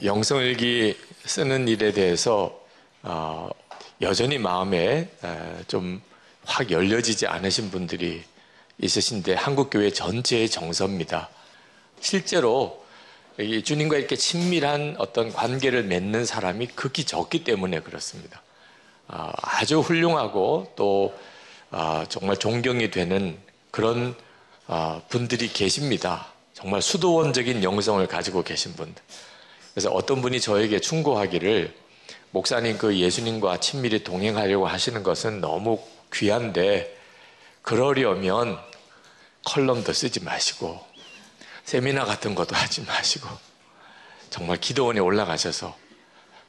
영성일기 쓰는 일에 대해서 여전히 마음에 좀 확 열려지지 않으신 분들이 있으신데 한국교회 전체의 정서입니다. 실제로 이 주님과 이렇게 친밀한 어떤 관계를 맺는 사람이 극히 적기 때문에 그렇습니다. 아주 훌륭하고 또 정말 존경이 되는 그런 분들이 계십니다. 정말 수도원적인 영성을 가지고 계신 분들. 그래서 어떤 분이 저에게 충고하기를, 목사님 그 예수님과 친밀히 동행하려고 하시는 것은 너무 귀한데 그러려면 컬럼도 쓰지 마시고 세미나 같은 것도 하지 마시고 정말 기도원에 올라가셔서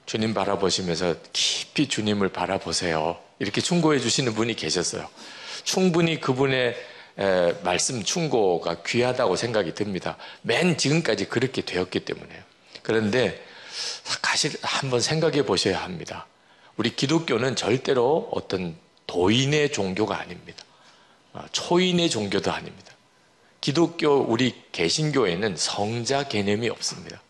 주님 바라보시면서 깊이 주님을 바라보세요, 이렇게 충고해 주시는 분이 계셨어요. 충분히 그분의 말씀 충고가 귀하다고 생각이 듭니다. 맨 지금까지 그렇게 되었기 때문에요. 그런데 사실 한번 생각해 보셔야 합니다. 우리 기독교는 절대로 어떤 도인의 종교가 아닙니다. 초인의 종교도 아닙니다. 기독교, 우리 개신교에는 성자 개념이 없습니다.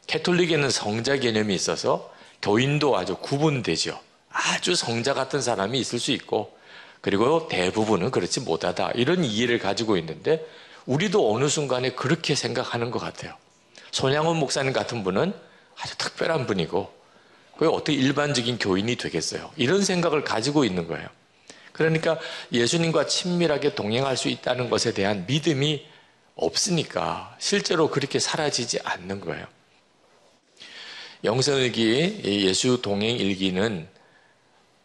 캐톨릭에는 성자 개념이 있어서 교인도 아주 구분되죠. 아주 성자 같은 사람이 있을 수 있고, 그리고 대부분은 그렇지 못하다, 이런 이해를 가지고 있는데 우리도 어느 순간에 그렇게 생각하는 것 같아요. 손양원 목사님 같은 분은 아주 특별한 분이고 그게 어떻게 일반적인 교인이 되겠어요? 이런 생각을 가지고 있는 거예요. 그러니까 예수님과 친밀하게 동행할 수 있다는 것에 대한 믿음이 없으니까 실제로 그렇게 사라지지 않는 거예요. 영성일기, 예수 동행일기는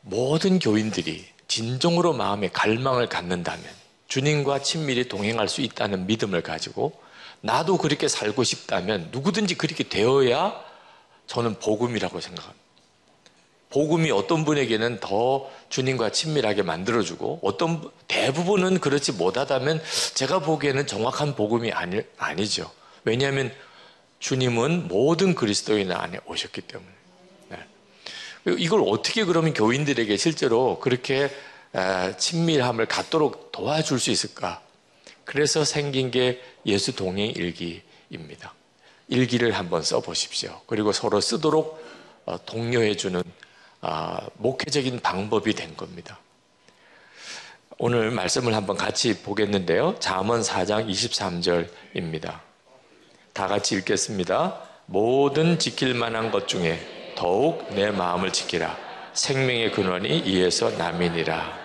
모든 교인들이 진정으로 마음에 갈망을 갖는다면, 주님과 친밀히 동행할 수 있다는 믿음을 가지고 나도 그렇게 살고 싶다면 누구든지 그렇게 되어야 저는 복음이라고 생각합니다. 복음이 어떤 분에게는 더 주님과 친밀하게 만들어주고 대부분은 그렇지 못하다면 제가 보기에는 정확한 복음이 아니죠. 왜냐하면 주님은 모든 그리스도인 안에 오셨기 때문에. 이걸 어떻게 그러면 교인들에게 실제로 그렇게 친밀함을 갖도록 도와줄 수 있을까? 그래서 생긴 게 예수 동행 일기입니다. 일기를 한번 써보십시오. 그리고 서로 쓰도록 독려해주는 목회적인 방법이 된 겁니다. 오늘 말씀을 한번 같이 보겠는데요. 잠언 4장 23절입니다. 다 같이 읽겠습니다. 모든 지킬 만한 것 중에 더욱 내 마음을 지키라. 생명의 근원이 이에서 남이니라.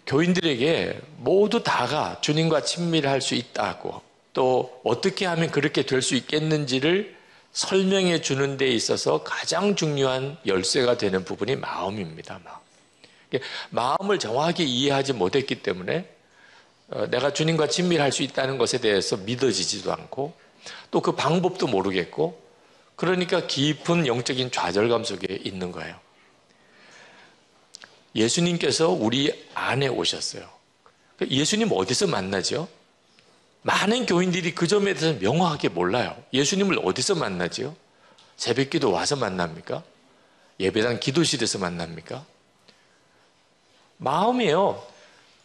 교인들에게 모두 다가 주님과 친밀할 수 있다고, 또 어떻게 하면 그렇게 될 수 있겠는지를 설명해 주는 데 있어서 가장 중요한 열쇠가 되는 부분이 마음입니다. 마음을 정확히 이해하지 못했기 때문에 내가 주님과 친밀할 수 있다는 것에 대해서 믿어지지도 않고 또 그 방법도 모르겠고, 그러니까 깊은 영적인 좌절감 속에 있는 거예요. 예수님께서 우리 안에 오셨어요. 예수님 어디서 만나죠? 많은 교인들이 그 점에 대해서 명확하게 몰라요. 예수님을 어디서 만나죠? 새벽기도 와서 만납니까? 예배당 기도실에서 만납니까? 마음이에요.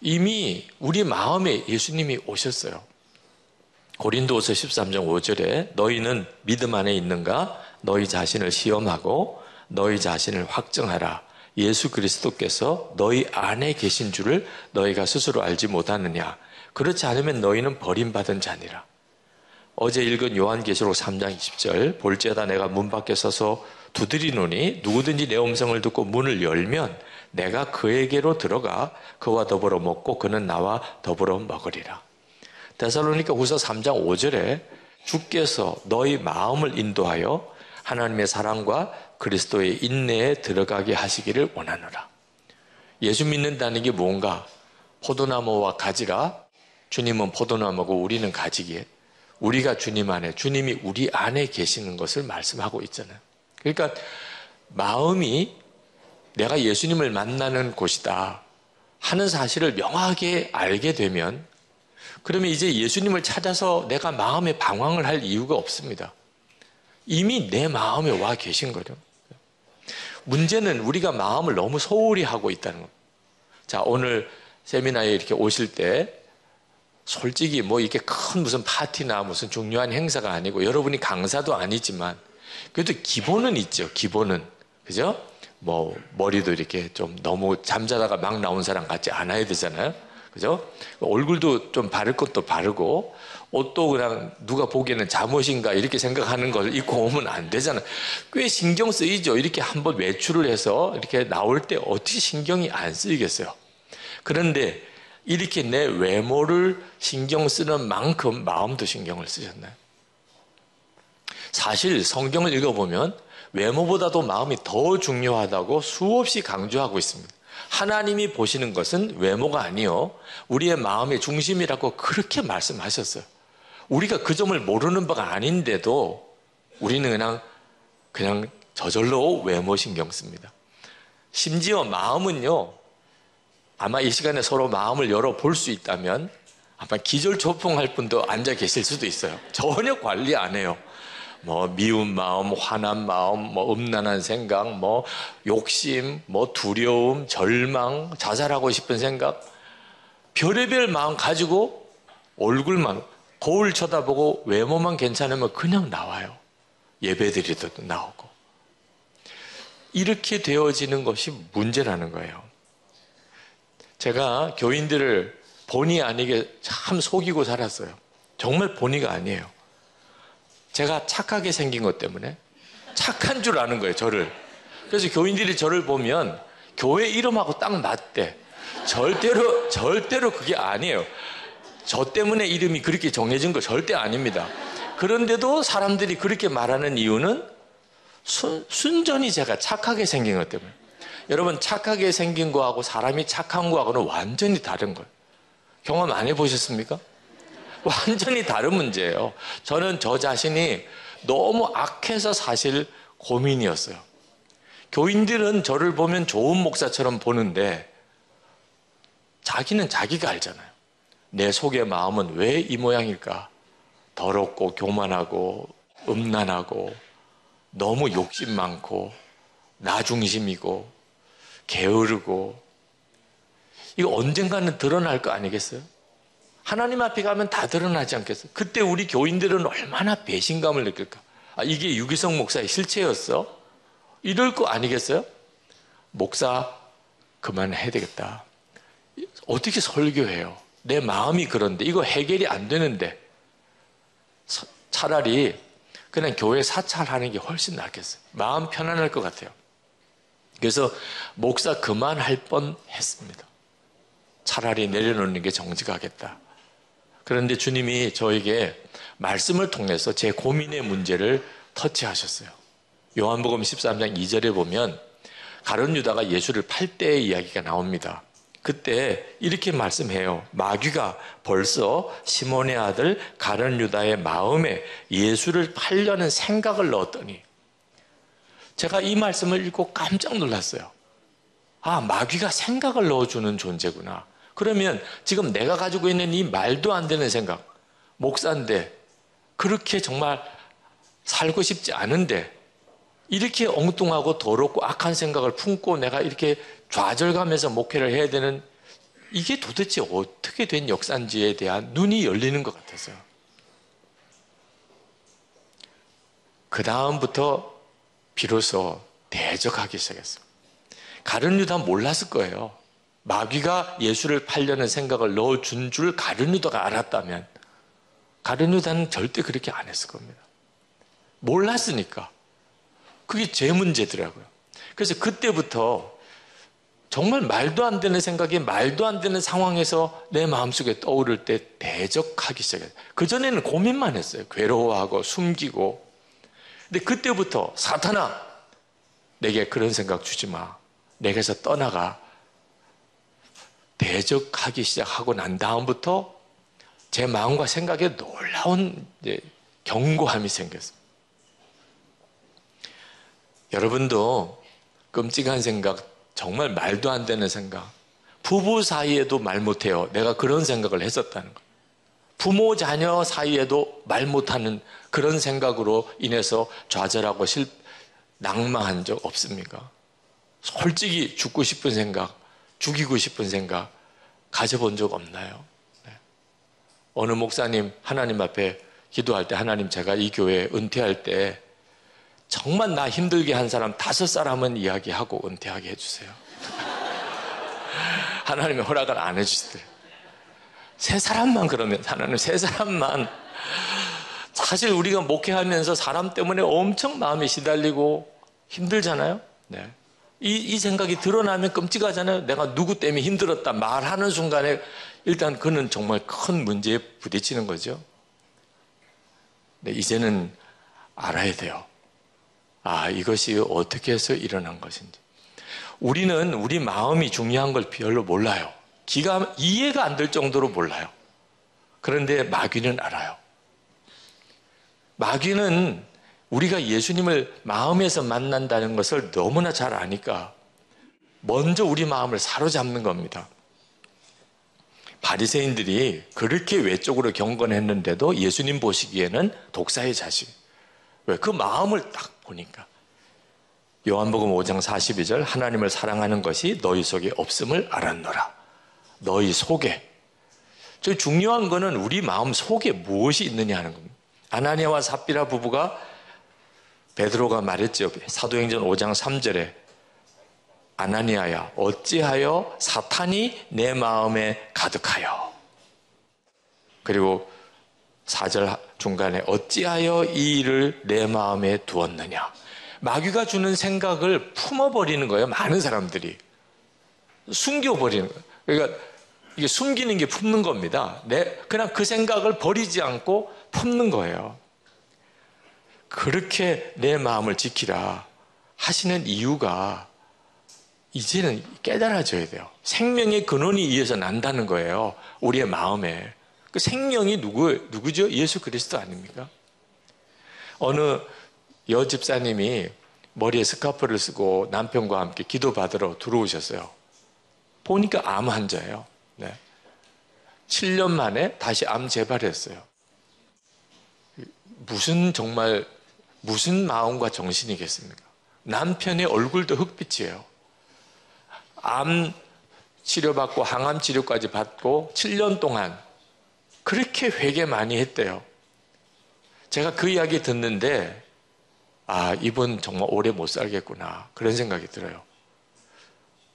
이미 우리 마음에 예수님이 오셨어요. 고린도후서 13장 5절에 너희는 믿음 안에 있는가? 너희 자신을 시험하고 너희 자신을 확증하라. 예수 그리스도께서 너희 안에 계신 줄을 너희가 스스로 알지 못하느냐? 그렇지 않으면 너희는 버림받은 자니라. 어제 읽은 요한계시록 3장 20절, 볼지어다 내가 문 밖에 서서 두드리노니 누구든지 내 음성을 듣고 문을 열면 내가 그에게로 들어가 그와 더불어 먹고 그는 나와 더불어 먹으리라. 데살로니가 후서 3장 5절에 주께서 너희 마음을 인도하여 하나님의 사랑과 그리스도의 인내에 들어가게 하시기를 원하노라. 예수 믿는다는 게 뭔가? 포도나무와 가지라. 주님은 포도나무고 우리는 가지기에 우리가 주님 안에, 주님이 우리 안에 계시는 것을 말씀하고 있잖아요. 그러니까 마음이 내가 예수님을 만나는 곳이다 하는 사실을 명확하게 알게 되면, 그러면 이제 예수님을 찾아서 내가 마음에 방황을 할 이유가 없습니다. 이미 내 마음에 와 계신 거죠. 문제는 우리가 마음을 너무 소홀히 하고 있다는 겁니다. 자, 오늘 세미나에 이렇게 오실 때 솔직히 뭐 이렇게 큰 무슨 파티나 무슨 중요한 행사가 아니고 여러분이 강사도 아니지만 그래도 기본은 있죠. 기본은. 그죠? 뭐 머리도 이렇게 좀 너무 잠자다가 막 나온 사람 같지 않아야 되잖아요. 그죠? 얼굴도 좀 바를 것도 바르고 옷도 그냥 누가 보기에는 잠옷인가 이렇게 생각하는 걸 입고 오면 안 되잖아요. 꽤 신경 쓰이죠. 이렇게 한번 외출을 해서 이렇게 나올 때 어떻게 신경이 안 쓰이겠어요. 그런데 이렇게 내 외모를 신경 쓰는 만큼 마음도 신경을 쓰셨나요? 사실 성경을 읽어보면 외모보다도 마음이 더 중요하다고 수없이 강조하고 있습니다. 하나님이 보시는 것은 외모가 아니요 우리의 마음의 중심이라고 그렇게 말씀하셨어요. 우리가 그 점을 모르는 바가 아닌데도 우리는 그냥 저절로 외모 신경 씁니다. 심지어 마음은요, 아마 이 시간에 서로 마음을 열어볼 수 있다면 아마 기절초풍할 분도 앉아 계실 수도 있어요. 전혀 관리 안 해요. 뭐 미운 마음, 화난 마음, 뭐 음란한 생각, 뭐 욕심, 뭐 두려움, 절망, 자살하고 싶은 생각, 별의별 마음 가지고 얼굴만, 거울 쳐다보고 외모만 괜찮으면 그냥 나와요. 예배드리도 나오고. 이렇게 되어지는 것이 문제라는 거예요. 제가 교인들을 본의 아니게 참 속이고 살았어요. 정말 본의가 아니에요. 제가 착하게 생긴 것 때문에 착한 줄 아는 거예요, 저를. 그래서 교인들이 저를 보면 교회 이름하고 딱 맞대. 절대로 그게 아니에요. 저 때문에 이름이 그렇게 정해진 거 절대 아닙니다. 그런데도 사람들이 그렇게 말하는 이유는 순전히 제가 착하게 생긴 것 때문에. 여러분, 착하게 생긴 거하고 사람이 착한 거하고는 완전히 다른 거예요. 경험 안 해보셨습니까? 완전히 다른 문제예요. 저는 저 자신이 너무 악해서 사실 고민이었어요. 교인들은 저를 보면 좋은 목사처럼 보는데 자기는 자기가 알잖아요. 내 속의 마음은 왜 이 모양일까? 더럽고 교만하고 음란하고 너무 욕심 많고 나 중심이고 게으르고 이거 언젠가는 드러날 거 아니겠어요? 하나님 앞에 가면 다 드러나지 않겠어요? 그때 우리 교인들은 얼마나 배신감을 느낄까? 아, 이게 유기성 목사의 실체였어? 이럴 거 아니겠어요? 목사 그만해야 되겠다. 어떻게 설교해요? 내 마음이 그런데 이거 해결이 안 되는데 차라리 그냥 교회 사찰하는 게 훨씬 낫겠어요. 마음 편안할 것 같아요. 그래서 목사 그만할 뻔했습니다. 차라리 내려놓는 게 정직하겠다. 그런데 주님이 저에게 말씀을 통해서 제 고민의 문제를 터치하셨어요. 요한복음 13장 2절에 보면 가룟 유다가 예수를 팔 때의 이야기가 나옵니다. 그때 이렇게 말씀해요. 마귀가 벌써 시몬의 아들 가룟 유다의 마음에 예수를 팔려는 생각을 넣었더니, 제가 이 말씀을 읽고 깜짝 놀랐어요. 아, 마귀가 생각을 넣어주는 존재구나. 그러면 지금 내가 가지고 있는 이 말도 안 되는 생각, 목사인데 그렇게 정말 살고 싶지 않은데 이렇게 엉뚱하고 더럽고 악한 생각을 품고 내가 이렇게 좌절감에서 목회를 해야 되는, 이게 도대체 어떻게 된 역사인지에 대한 눈이 열리는 것 같아서요. 그 다음부터 비로소 대적하기 시작했어요. 가룟 유다 몰랐을 거예요. 마귀가 예수를 팔려는 생각을 넣어준 줄 가룟 유다가 알았다면 가룟 유다는 절대 그렇게 안 했을 겁니다. 몰랐으니까. 그게 제 문제더라고요. 그래서 그때부터 정말 말도 안 되는 생각이 말도 안 되는 상황에서 내 마음속에 떠오를 때 대적하기 시작했어요. 그전에는 고민만 했어요. 괴로워하고 숨기고. 근데 그때부터 사탄아, 내게 그런 생각 주지 마. 내게서 떠나가. 대적하기 시작하고 난 다음부터 제 마음과 생각에 놀라운 견고함이 생겼어요. 여러분도 끔찍한 생각, 정말 말도 안 되는 생각, 부부 사이에도 말 못해요. 내가 그런 생각을 했었다는 거. 부모 자녀 사이에도 말 못하는 그런 생각으로 인해서 좌절하고 낭망한 적 없습니까? 솔직히 죽고 싶은 생각, 죽이고 싶은 생각 가져본 적 없나요? 네. 어느 목사님 하나님 앞에 기도할 때, 하나님, 제가 이 교회 은퇴할 때 정말 나 힘들게 한 사람 5사람은 이야기하고 은퇴하게 해주세요. 하나님의 허락을 안 해주시더래요. 3사람만 그러면, 하나님 3사람만. 사실 우리가 목회하면서 사람 때문에 엄청 마음이 시달리고 힘들잖아요. 네. 이 생각이 드러나면 끔찍하잖아요. 내가 누구 때문에 힘들었다 말하는 순간에 일단 그는 정말 큰 문제에 부딪히는 거죠. 네, 이제는 알아야 돼요. 이것이 어떻게 해서 일어난 것인지. 우리는 우리 마음이 중요한 걸 별로 몰라요. 이해가 안 될 정도로 몰라요. 그런데 마귀는 알아요. 마귀는 우리가 예수님을 마음에서 만난다는 것을 너무나 잘 아니까 먼저 우리 마음을 사로잡는 겁니다. 바리새인들이 그렇게 외적으로 경건했는데도 예수님 보시기에는 독사의 자식. 왜? 그 마음을 딱 보니까. 요한복음 5장 42절, 하나님을 사랑하는 것이 너희 속에 없음을 알았노라. 너희 속에. 저 중요한 거는 우리 마음 속에 무엇이 있느냐 하는 겁니다. 아나니아와 삽비라 부부가, 베드로가 말했죠. 사도행전 5장 3절에 아나니아야 어찌하여 사탄이 내 마음에 가득하여. 그리고 4절 중간에 어찌하여 이 일을 내 마음에 두었느냐. 마귀가 주는 생각을 품어버리는 거예요. 많은 사람들이 숨겨버리는 거예요. 그러니까 이게 숨기는 게 품는 겁니다. 그냥 그 생각을 버리지 않고 품는 거예요. 그렇게 내 마음을 지키라 하시는 이유가 이제는 깨달아져야 돼요. 생명의 근원이 이에서 난다는 거예요. 우리의 마음에. 그 생명이 누구죠? 예수 그리스도 아닙니까? 어느 여집사님이 머리에 스카프를 쓰고 남편과 함께 기도받으러 들어오셨어요. 보니까 암 환자예요. 네. 7년 만에 다시 암 재발했어요. 무슨 마음과 정신이겠습니까? 남편의 얼굴도 흑빛이에요. 암 치료받고 항암 치료까지 받고 7년 동안 그렇게 회개 많이 했대요. 제가 그 이야기 듣는데 이분 정말 오래 못 살겠구나 그런 생각이 들어요.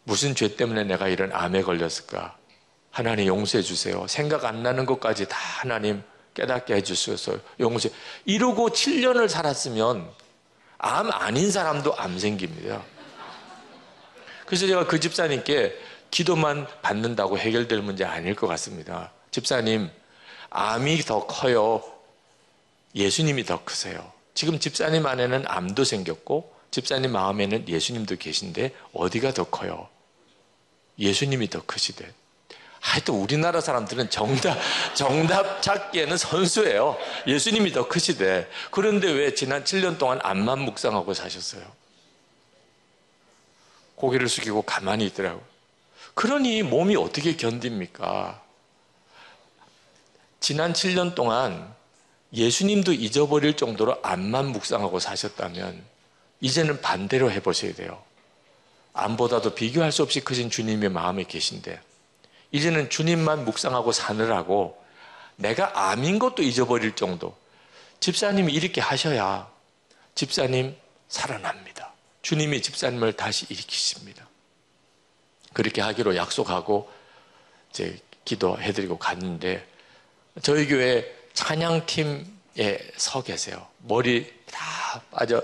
무슨 죄 때문에 내가 이런 암에 걸렸을까? 하나님 용서해 주세요. 생각 안 나는 것까지 다 하나님 깨닫게 해주셔서 용서해. 이러고 7년을 살았으면 암 아닌 사람도 암 생깁니다. 그래서 제가 그 집사님께 기도만 받는다고 해결될 문제 아닐 것 같습니다. 집사님, 암이 더 커요? 예수님이 더 크세요? 지금 집사님 안에는 암도 생겼고 집사님 마음에는 예수님도 계신데 어디가 더 커요? 예수님이 더 크시대. 하여튼 우리나라 사람들은 정답 찾기에는 선수예요. 예수님이 더 크시대. 그런데 왜 지난 7년 동안 암만 묵상하고 사셨어요? 고개를 숙이고 가만히 있더라고요. 그러니 몸이 어떻게 견딥니까? 지난 7년 동안 예수님도 잊어버릴 정도로 암만 묵상하고 사셨다면 이제는 반대로 해보셔야 돼요. 암보다도 비교할 수 없이 크신 주님의 마음에 계신데 이제는 주님만 묵상하고 사느라고 내가 암인 것도 잊어버릴 정도. 집사님이 이렇게 하셔야 집사님 살아납니다. 주님이 집사님을 다시 일으키십니다. 그렇게 하기로 약속하고 이제 기도해드리고 갔는데 저희 교회 찬양팀에 서 계세요. 머리 다 빠져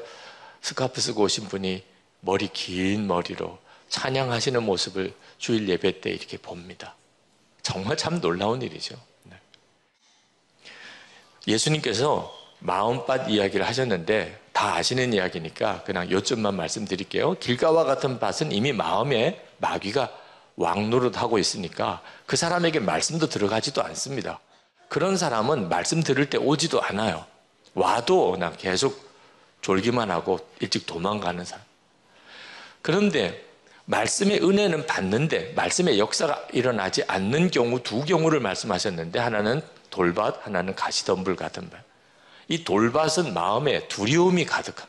스카프 쓰고 오신 분이 머리 긴 머리로 찬양하시는 모습을 주일 예배 때 이렇게 봅니다. 정말 참 놀라운 일이죠. 예수님께서 마음밭 이야기를 하셨는데 다 아시는 이야기니까 그냥 요점만 말씀드릴게요. 길가와 같은 밭은 이미 마음에 마귀가 왕노릇하고 있으니까 그 사람에게 말씀도 들어가지도 않습니다. 그런 사람은 말씀 들을 때 오지도 않아요. 와도 그냥 계속 졸기만 하고 일찍 도망가는 사람. 그런데 말씀의 은혜는 받는데 말씀의 역사가 일어나지 않는 경우 두 경우를 말씀하셨는데 하나는 돌밭, 하나는 가시덤불 같은 밭. 이 돌밭은 마음에 두려움이 가득한,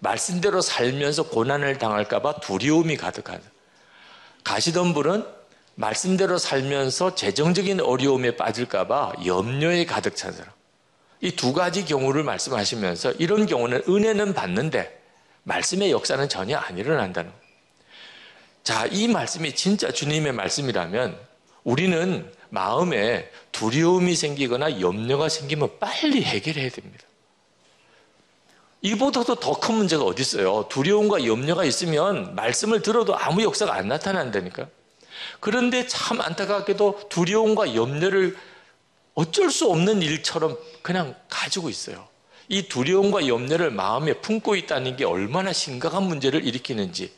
말씀대로 살면서 고난을 당할까 봐 두려움이 가득한, 가시덤불은 말씀대로 살면서 재정적인 어려움에 빠질까봐 염려에 가득 찬 사람. 이 두 가지 경우를 말씀하시면서 이런 경우는 은혜는 받는데 말씀의 역사는 전혀 안 일어난다는 거예요. 자, 이 말씀이 진짜 주님의 말씀이라면 우리는 마음에 두려움이 생기거나 염려가 생기면 빨리 해결해야 됩니다. 이보다도 더 큰 문제가 어디 있어요? 두려움과 염려가 있으면 말씀을 들어도 아무 역사가 안 나타난다니까. 그런데 참 안타깝게도 두려움과 염려를 어쩔 수 없는 일처럼 그냥 가지고 있어요. 이 두려움과 염려를 마음에 품고 있다는 게 얼마나 심각한 문제를 일으키는지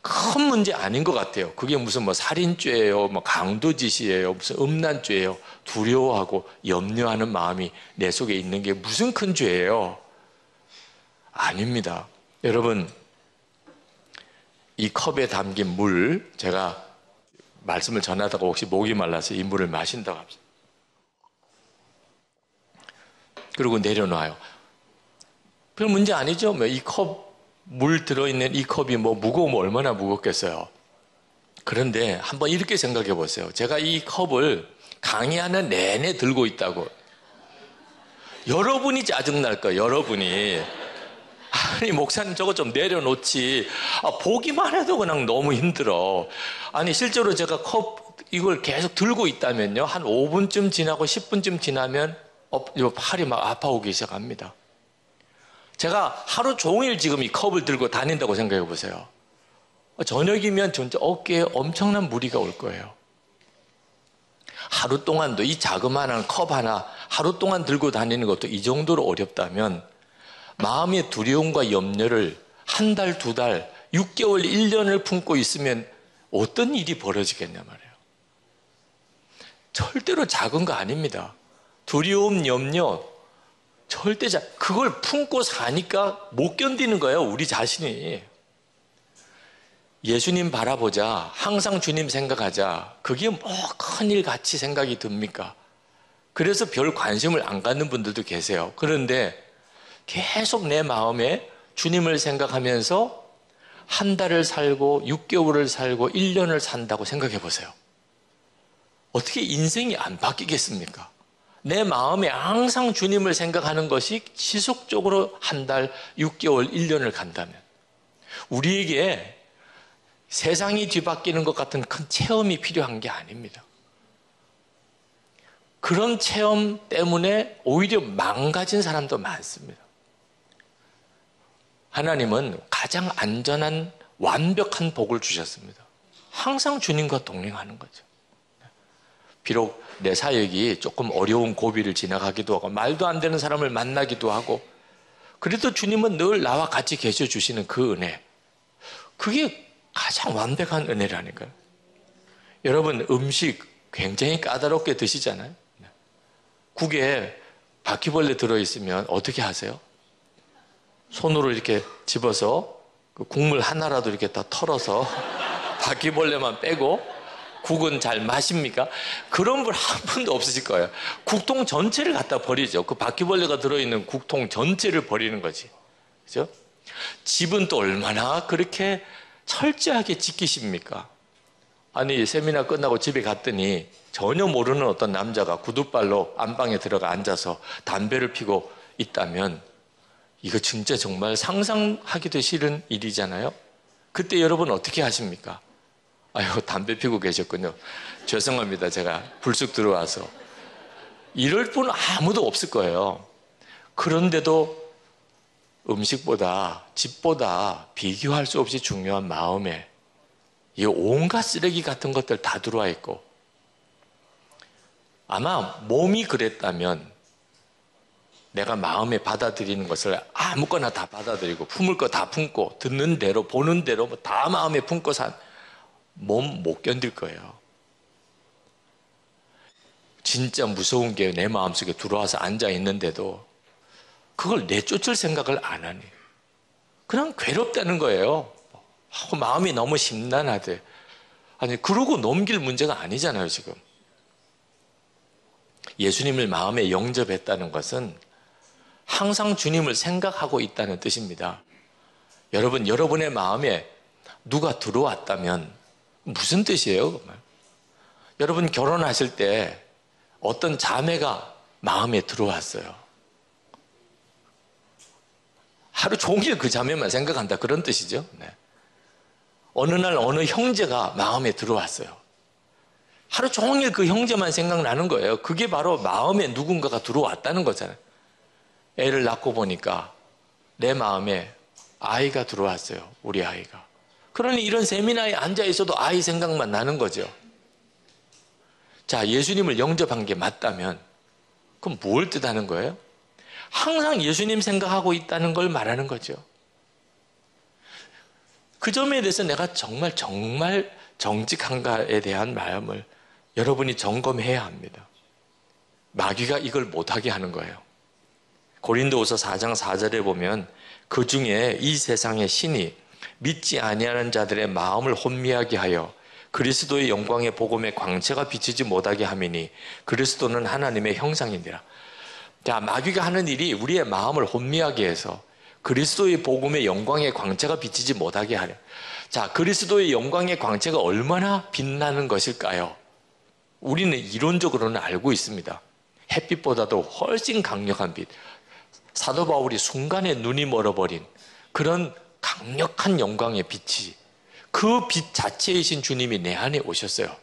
큰 문제 아닌 것 같아요. 그게 무슨 뭐 살인죄예요, 뭐 강도짓이에요, 무슨 음란죄예요. 두려워하고 염려하는 마음이 내 속에 있는 게 무슨 큰 죄예요? 아닙니다. 여러분, 이 컵에 담긴 물, 제가 말씀을 전하다가 혹시 목이 말라서 이 물을 마신다고 합니다. 그리고 내려놔요. 별 문제 아니죠? 뭐 이 컵, 물 들어있는 이 컵이 뭐 무거우면 얼마나 무겁겠어요. 그런데 한번 이렇게 생각해 보세요. 제가 이 컵을 강의하는 내내 들고 있다고. 여러분이 짜증날 거예요. 여러분이. 아니, 목사님 저거 좀 내려놓지. 보기만 해도 그냥 너무 힘들어. 아니, 실제로 제가 이걸 계속 들고 있다면요. 한 5분쯤 지나고 10분쯤 지나면 팔이 막 아파오기 시작합니다. 제가 하루 종일 지금 이 컵을 들고 다닌다고 생각해 보세요. 저녁이면 진짜 어깨에 엄청난 무리가 올 거예요. 하루 동안도 이 자그마한 컵 하나 하루 동안 들고 다니는 것도 이 정도로 어렵다면 마음의 두려움과 염려를 한 달, 두 달, 6개월, 1년을 품고 있으면 어떤 일이 벌어지겠냐 말이에요. 절대로 작은 거 아닙니다. 두려움, 염려, 그걸 품고 사니까 못 견디는 거예요, 우리 자신이. 예수님 바라보자, 항상 주님 생각하자, 그게 뭐 큰일 같이 생각이 듭니까? 그래서 별 관심을 안 갖는 분들도 계세요. 그런데 계속 내 마음에 주님을 생각하면서 한 달을 살고 6개월을 살고 1년을 산다고 생각해 보세요. 어떻게 인생이 안 바뀌겠습니까? 내 마음에 항상 주님을 생각하는 것이 지속적으로 한 달, 6개월, 1년을 간다면 우리에게 세상이 뒤바뀌는 것 같은 큰 체험이 필요한 게 아닙니다. 그런 체험 때문에 오히려 망가진 사람도 많습니다. 하나님은 가장 안전한 완벽한 복을 주셨습니다. 항상 주님과 동행하는 거죠. 비록 내 사역이 조금 어려운 고비를 지나가기도 하고 말도 안 되는 사람을 만나기도 하고 그래도 주님은 늘 나와 같이 계셔 주시는 그 은혜, 그게 가장 완벽한 은혜라니까요. 여러분, 음식 굉장히 까다롭게 드시잖아요. 국에 바퀴벌레 들어있으면 어떻게 하세요? 손으로 이렇게 집어서 그 국물 하나라도 이렇게 다 털어서 바퀴벌레만 빼고 국은 잘 마십니까? 그런 분 한 분도 없으실 거예요. 국통 전체를 갖다 버리죠. 그 바퀴벌레가 들어있는 국통 전체를 버리는 거지. 그죠? 집은 또 얼마나 그렇게 철저하게 지키십니까? 아니, 세미나 끝나고 집에 갔더니 전혀 모르는 어떤 남자가 구두발로 안방에 들어가 앉아서 담배를 피고 있다면 이거 진짜 정말 상상하기도 싫은 일이잖아요. 그때 여러분 어떻게 하십니까? 아유, 담배 피고 계셨군요. 죄송합니다. 제가 불쑥 들어와서. 이럴 분 아무도 없을 거예요. 그런데도 음식보다 집보다 비교할 수 없이 중요한 마음에 이 온갖 쓰레기 같은 것들 다 들어와 있고, 아마 몸이 그랬다면 내가 마음에 받아들이는 것을 아무거나 다 받아들이고 품을 거 다 품고 듣는 대로 보는 대로 다 마음에 품고 산 몸 못 견딜 거예요. 진짜 무서운 게 내 마음속에 들어와서 앉아 있는데도 그걸 내쫓을 생각을 안 하니 그냥 괴롭다는 거예요. 마음이 너무 심란하대. 아니, 그러고 넘길 문제가 아니잖아요, 지금. 예수님을 마음에 영접했다는 것은 항상 주님을 생각하고 있다는 뜻입니다. 여러분, 여러분의 마음에 누가 들어왔다면 무슨 뜻이에요? 여러분 결혼하실 때 어떤 자매가 마음에 들어왔어요. 하루 종일 그 자매만 생각한다, 그런 뜻이죠. 네. 어느 날 어느 형제가 마음에 들어왔어요. 하루 종일 그 형제만 생각나는 거예요. 그게 바로 마음에 누군가가 들어왔다는 거잖아요. 애를 낳고 보니까 내 마음에 아이가 들어왔어요. 우리 아이가. 그러니 이런 세미나에 앉아 있어도 아이 생각만 나는 거죠. 자, 예수님을 영접한 게 맞다면 그럼 뭘 뜻하는 거예요? 항상 예수님 생각하고 있다는 걸 말하는 거죠. 그 점에 대해서 내가 정말 정직한가에 대한 마음을 여러분이 점검해야 합니다. 마귀가 이걸 못하게 하는 거예요. 고린도후서 4장 4절에 보면 그 중에 이 세상의 신이 믿지 아니하는 자들의 마음을 혼미하게 하여 그리스도의 영광의 복음의 광채가 비치지 못하게 함이니 그리스도는 하나님의 형상이니라. 자, 마귀가 하는 일이 우리의 마음을 혼미하게 해서 그리스도의 복음의 영광의 광채가 비치지 못하게 하려. 자, 그리스도의 영광의 광채가 얼마나 빛나는 것일까요? 우리는 이론적으로는 알고 있습니다. 햇빛보다도 훨씬 강력한 빛. 사도 바울이 순간에 눈이 멀어버린 그런 강력한 영광의 빛이, 그 빛 자체이신 주님이 내 안에 오셨어요.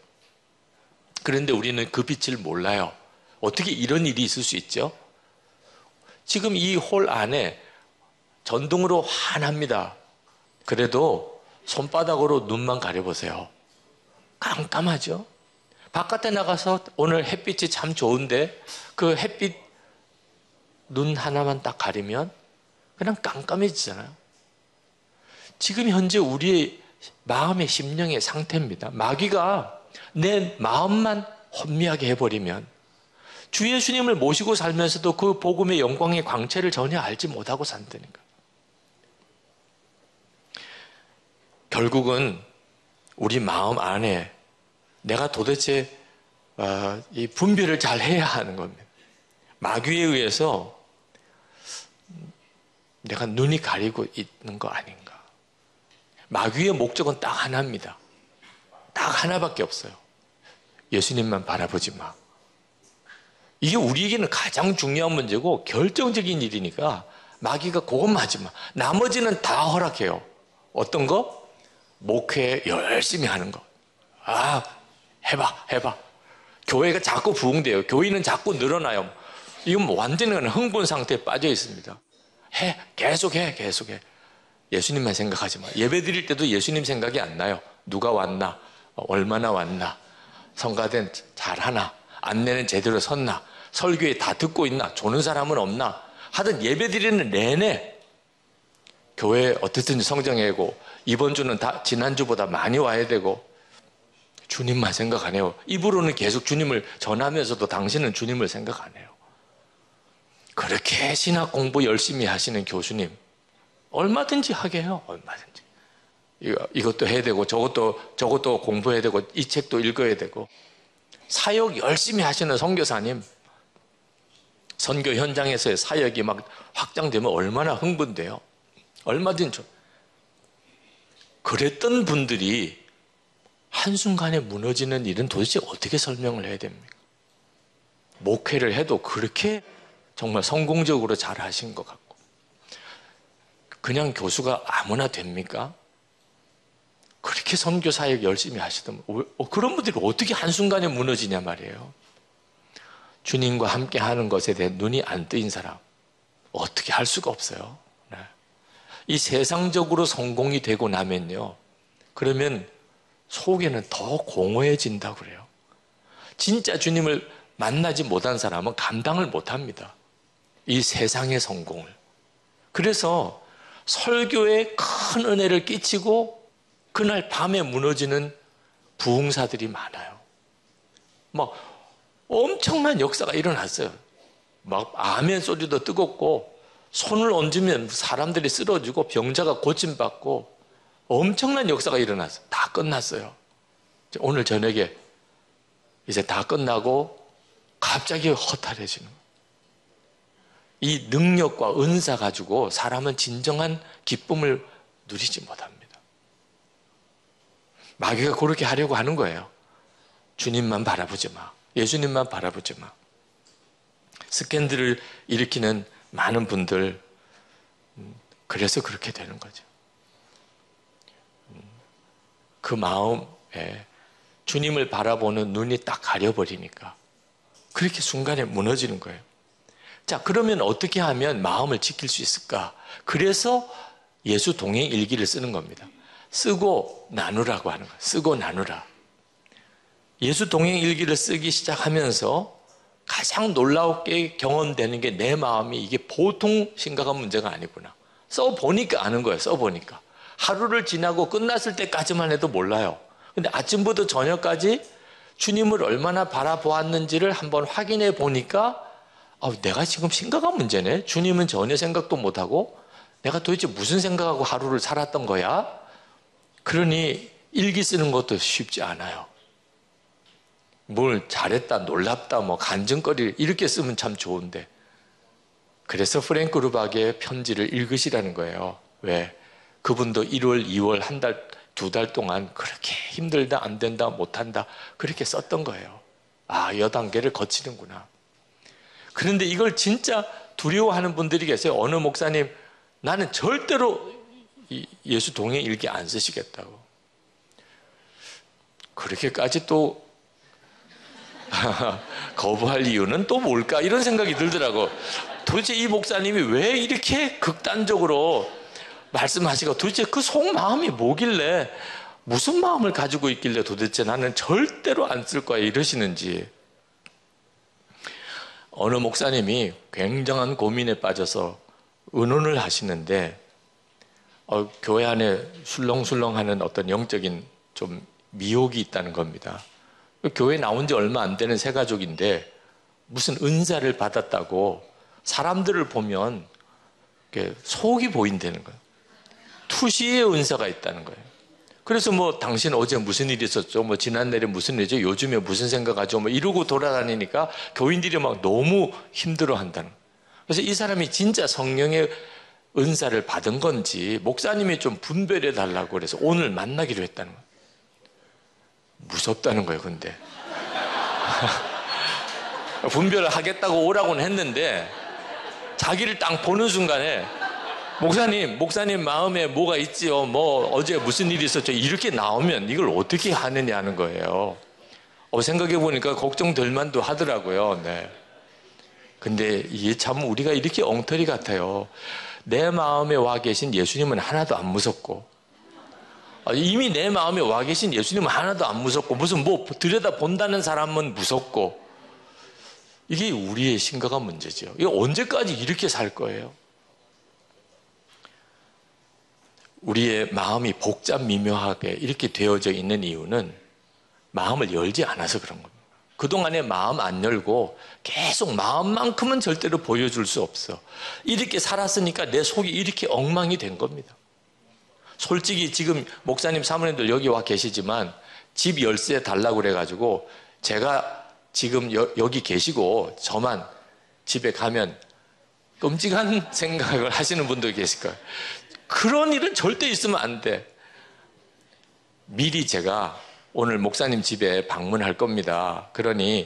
그런데 우리는 그 빛을 몰라요. 어떻게 이런 일이 있을 수 있죠? 지금 이 홀 안에 전등으로 환합니다. 그래도 손바닥으로 눈만 가려보세요. 깜깜하죠? 바깥에 나가서 오늘 햇빛이 참 좋은데 그 햇빛 눈 하나만 딱 가리면 그냥 깜깜해지잖아요. 지금 현재 우리의 마음의 심령의 상태입니다. 마귀가 내 마음만 혼미하게 해버리면 주 예수님을 모시고 살면서도 그 복음의 영광의 광채를 전혀 알지 못하고 산다니까. 결국은 우리 마음 안에 내가 도대체 이 분별을 잘 해야 하는 겁니다. 마귀에 의해서 내가 눈이 가리고 있는 거 아닌가. 마귀의 목적은 딱 하나입니다. 딱 하나밖에 없어요. 예수님만 바라보지 마. 이게 우리에게는 가장 중요한 문제고 결정적인 일이니까 마귀가 그것만 하지 마. 나머지는 다 허락해요. 어떤 거? 목회 열심히 하는 거. 아, 해봐. 교회가 자꾸 부흥돼요. 교회는 자꾸 늘어나요. 이건 뭐 완전히 흥분 상태에 빠져 있습니다. 계속해. 예수님만 생각하지 마. 예배 드릴 때도 예수님 생각이 안 나요. 누가 왔나? 얼마나 왔나? 성가대 잘하나? 안내는 제대로 섰나? 설교에 다 듣고 있나? 조는 사람은 없나? 하여튼 예배 드리는 내내 교회 어떻든지 성장하고 이번 주는 다 지난주보다 많이 와야 되고 주님만 생각 안 해요. 입으로는 계속 주님을 전하면서도 당신은 주님을 생각 안 해요. 그렇게 신학 공부 열심히 하시는 교수님 얼마든지 하게 해요. 얼마든지. 이것도 해야 되고 저것도 공부해야 되고 이 책도 읽어야 되고 사역 열심히 하시는 선교사님 선교 현장에서의 사역이 막 확장되면 얼마나 흥분돼요. 얼마든지. 그랬던 분들이 한순간에 무너지는 일은 도대체 어떻게 설명을 해야 됩니까? 목회를 해도 그렇게 정말 성공적으로 잘 하신 것 같고 그냥 교수가 아무나 됩니까? 그렇게 선교 사역 열심히 하시던 그런 분들이 어떻게 한순간에 무너지냐 말이에요. 주님과 함께 하는 것에 대해 눈이 안 뜨인 사람 어떻게 할 수가 없어요. 네. 이 세상적으로 성공이 되고 나면요 그러면 속에는 더 공허해진다고 그래요. 진짜 주님을 만나지 못한 사람은 감당을 못합니다. 이 세상의 성공을. 그래서 설교에 큰 은혜를 끼치고 그날 밤에 무너지는 부흥사들이 많아요. 막 엄청난 역사가 일어났어요. 막 아멘 소리도 뜨겁고 손을 얹으면 사람들이 쓰러지고 병자가 고침받고 엄청난 역사가 일어났어요. 다 끝났어요. 오늘 저녁에 이제 다 끝나고 갑자기 허탈해지는 거예요. 이 능력과 은사 가지고 사람은 진정한 기쁨을 누리지 못합니다. 마귀가 그렇게 하려고 하는 거예요. 주님만 바라보지 마. 예수님만 바라보지 마. 스캔들을 일으키는 많은 분들, 그래서 그렇게 되는 거죠. 그 마음에 주님을 바라보는 눈이 딱 가려버리니까 그렇게 순간에 무너지는 거예요. 자, 그러면 어떻게 하면 마음을 지킬 수 있을까? 그래서 예수 동행 일기를 쓰는 겁니다. 쓰고 나누라고 하는 거예요. 쓰고 나누라. 예수 동행 일기를 쓰기 시작하면서 가장 놀라웠게 경험되는 게 내 마음이 이게 보통 심각한 문제가 아니구나. 써보니까 아는 거예요. 써보니까. 하루를 지나고 끝났을 때까지만 해도 몰라요. 근데 아침부터 저녁까지 주님을 얼마나 바라보았는지를 한번 확인해 보니까 내가 지금 심각한 문제네. 주님은 전혀 생각도 못하고 내가 도대체 무슨 생각하고 하루를 살았던 거야? 그러니 일기 쓰는 것도 쉽지 않아요. 뭘 잘했다, 놀랍다, 뭐 간증거리 이렇게 쓰면 참 좋은데. 그래서 프랭크 루박의 편지를 읽으시라는 거예요. 왜? 그분도 1월, 2월, 한 달, 2달 동안 그렇게 힘들다, 안 된다, 못한다 그렇게 썼던 거예요. 여 단계를 거치는구나. 그런데 이걸 진짜 두려워하는 분들이 계세요. 어느 목사님, 나는 절대로 예수 동행 일기 안 쓰시겠다고. 그렇게까지 또 거부할 이유는 또 뭘까? 이런 생각이 들더라고. 도대체 이 목사님이 왜 이렇게 극단적으로 말씀하시고 도대체 그 속마음이 뭐길래 무슨 마음을 가지고 있길래 도대체 나는 절대로 안 쓸 거야 이러시는지. 어느 목사님이 굉장한 고민에 빠져서 의논을 하시는데 교회 안에 술렁술렁하는 어떤 영적인 좀 미혹이 있다는 겁니다. 교회 나온 지 얼마 안 되는 새 가족인데 무슨 은사를 받았다고 사람들을 보면 속이 보인다는 거예요. 투시의 은사가 있다는 거예요. 그래서 뭐 당신 어제 무슨 일이 있었죠? 뭐 지난날에 무슨 일이죠? 요즘에 무슨 생각하죠? 뭐 이러고 돌아다니니까 교인들이 막 너무 힘들어 한다는 거예요. 그래서 이 사람이 진짜 성령의 은사를 받은 건지 목사님이 좀 분별해 달라고 그래서 오늘 만나기로 했다는 거예요. 무섭다는 거예요, 근데. 분별을 하겠다고 오라고는 했는데 자기를 딱 보는 순간에 목사님 마음에 뭐가 있지요? 뭐 어제 무슨 일이 있었죠? 이렇게 나오면 이걸 어떻게 하느냐 하는 거예요. 생각해 보니까 걱정될 만도 하더라고요. 네. 근데 이게 참 우리가 이렇게 엉터리 같아요. 내 마음에 와 계신 예수님은 하나도 안 무섭고 이미 내 마음에 와 계신 예수님은 하나도 안 무섭고 무슨 뭐 들여다 본다는 사람은 무섭고 이게 우리의 심각한 문제죠. 이게 언제까지 이렇게 살 거예요? 우리의 마음이 복잡 미묘하게 이렇게 되어져 있는 이유는 마음을 열지 않아서 그런 겁니다. 그동안에 마음 안 열고 계속 마음만큼은 절대로 보여줄 수 없어. 이렇게 살았으니까 내 속이 이렇게 엉망이 된 겁니다. 솔직히 지금 목사님 사모님들 여기 와 계시지만 집 열쇠 달라고 그래가지고 제가 지금 여기 계시고 저만 집에 가면 끔찍한 생각을 하시는 분도 계실 거예요. 그런 일은 절대 있으면 안 돼. 미리 제가 오늘 목사님 집에 방문할 겁니다. 그러니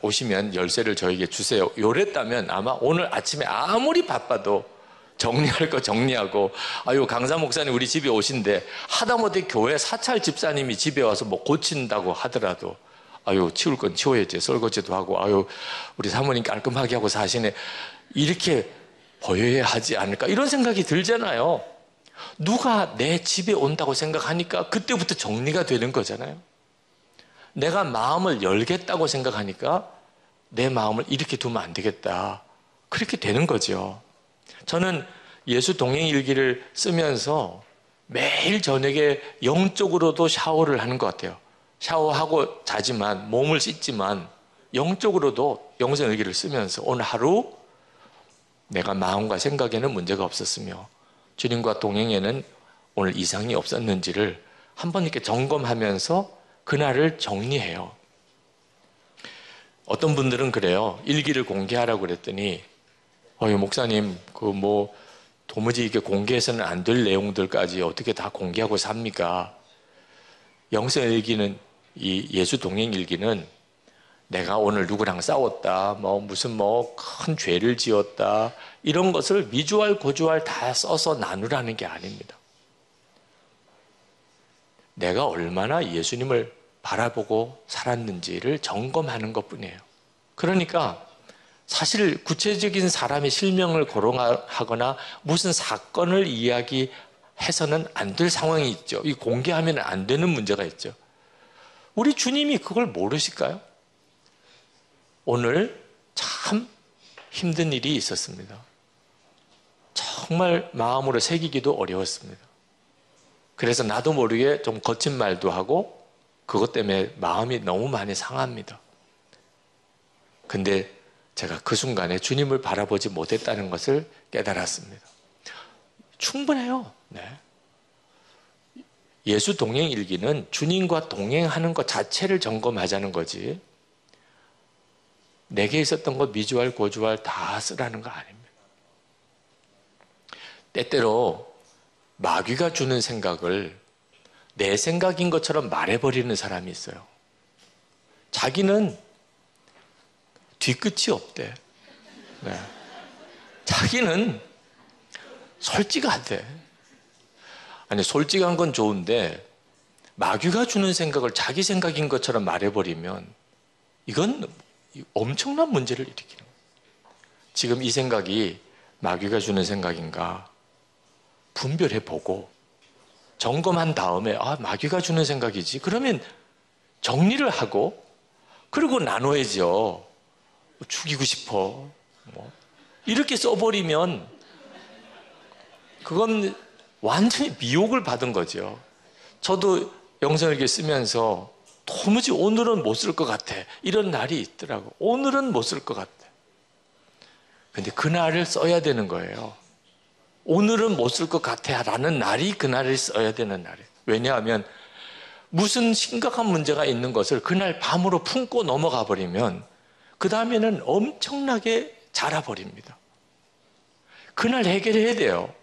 오시면 열쇠를 저에게 주세요. 요랬다면 아마 오늘 아침에 아무리 바빠도 정리할 거 정리하고 강사 목사님 우리 집에 오신대 하다못해 교회 사찰 집사님이 집에 와서 뭐 고친다고 하더라도 치울 건 치워야지 설거지도 하고 우리 사모님 깔끔하게 하고 사시네 이렇게 보여야 하지 않을까 이런 생각이 들잖아요. 누가 내 집에 온다고 생각하니까 그때부터 정리가 되는 거잖아요. 내가 마음을 열겠다고 생각하니까 내 마음을 이렇게 두면 안 되겠다 그렇게 되는 거죠. 저는 예수 동행일기를 쓰면서 매일 저녁에 영적으로도 샤워를 하는 것 같아요. 샤워하고 자지만 몸을 씻지만 영적으로도 영성일기를 쓰면서 오늘 하루 내가 마음과 생각에는 문제가 없었으며 주님과 동행에는 오늘 이상이 없었는지를 한번 이렇게 점검하면서 그날을 정리해요. 어떤 분들은 그래요. 일기를 공개하라고 그랬더니 목사님 도무지 이게 공개해서는 안 될 내용들까지 어떻게 다 공개하고 삽니까? 영성일기는 이 예수 동행 일기는 내가 오늘 누구랑 싸웠다, 무슨 큰 죄를 지었다, 이런 것을 미주알 고주알 다 써서 나누라는 게 아닙니다. 내가 얼마나 예수님을 바라보고 살았는지를 점검하는 것뿐이에요. 그러니까 사실 구체적인 사람의 실명을 거론하거나 무슨 사건을 이야기해서는 안 될 상황이 있죠. 이 공개하면 안 되는 문제가 있죠. 우리 주님이 그걸 모르실까요? 오늘 참 힘든 일이 있었습니다. 정말 마음으로 새기기도 어려웠습니다. 그래서 나도 모르게 좀 거친 말도 하고 그것 때문에 마음이 너무 많이 상합니다. 근데 제가 그 순간에 주님을 바라보지 못했다는 것을 깨달았습니다. 충분해요. 네. 예수 동행 일기는 주님과 동행하는 것 자체를 점검하자는 거지, 내게 있었던 것 미주알 고주알 다 쓰라는 거 아닙니다. 때때로 마귀가 주는 생각을 내 생각인 것처럼 말해버리는 사람이 있어요. 자기는 뒤끝이 없대. 네. 자기는 솔직하대. 아니, 솔직한 건 좋은데 마귀가 주는 생각을 자기 생각인 것처럼 말해버리면 이건 엄청난 문제를 일으키는 거예요. 지금 이 생각이 마귀가 주는 생각인가 분별해보고 점검한 다음에 마귀가 주는 생각이지, 그러면 정리를 하고 그리고 나눠야죠. 죽이고 싶어 이렇게 써버리면 그건 완전히 미혹을 받은 거죠. 저도 영성일기 쓰면서 도무지 오늘은 못 쓸 것 같아, 이런 날이 있더라고. 오늘은 못 쓸 것 같아. 근데 그날을 써야 되는 거예요. 오늘은 못 쓸 것 같아 라는 날이 그날을 써야 되는 날이에요. 왜냐하면 무슨 심각한 문제가 있는 것을 그날 밤으로 품고 넘어가 버리면 그 다음에는 엄청나게 자라버립니다. 그날 해결해야 돼요.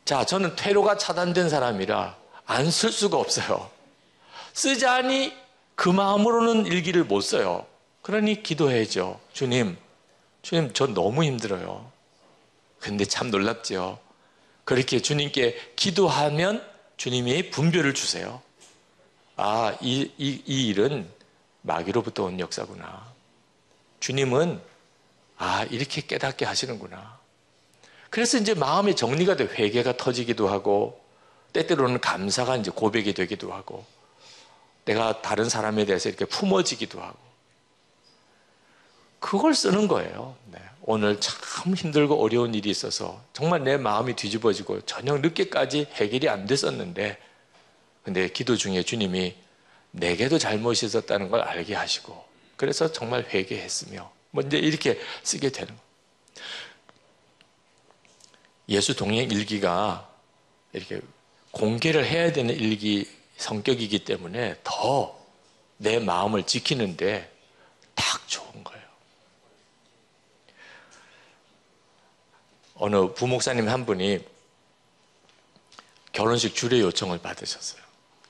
자, 저는 퇴로가 차단된 사람이라 안 쓸 수가 없어요. 쓰자니 그 마음으로는 일기를 못 써요. 그러니 기도해야죠. 주님, 저 너무 힘들어요. 근데 참 놀랍죠. 그렇게 주님께 기도하면 주님이 분별을 주세요. 이 일은 마귀로부터 온 역사구나. 주님은 이렇게 깨닫게 하시는구나. 그래서 이제 마음의 정리가 돼 회개가 터지기도 하고, 때때로는 감사가 이제 고백이 되기도 하고, 내가 다른 사람에 대해서 이렇게 품어지기도 하고, 그걸 쓰는 거예요. 네. 오늘 참 힘들고 어려운 일이 있어서 정말 내 마음이 뒤집어지고 저녁 늦게까지 해결이 안 됐었는데, 근데 기도 중에 주님이 내게도 잘못이 있었다는 걸 알게 하시고, 그래서 정말 회개했으며 이제 이렇게 쓰게 되는 거예요. 예수 동행 일기가 이렇게 공개를 해야 되는 일기 성격이기 때문에 더 내 마음을 지키는데 딱 좋은 거예요. 어느 부목사님 한 분이 결혼식 주례 요청을 받으셨어요.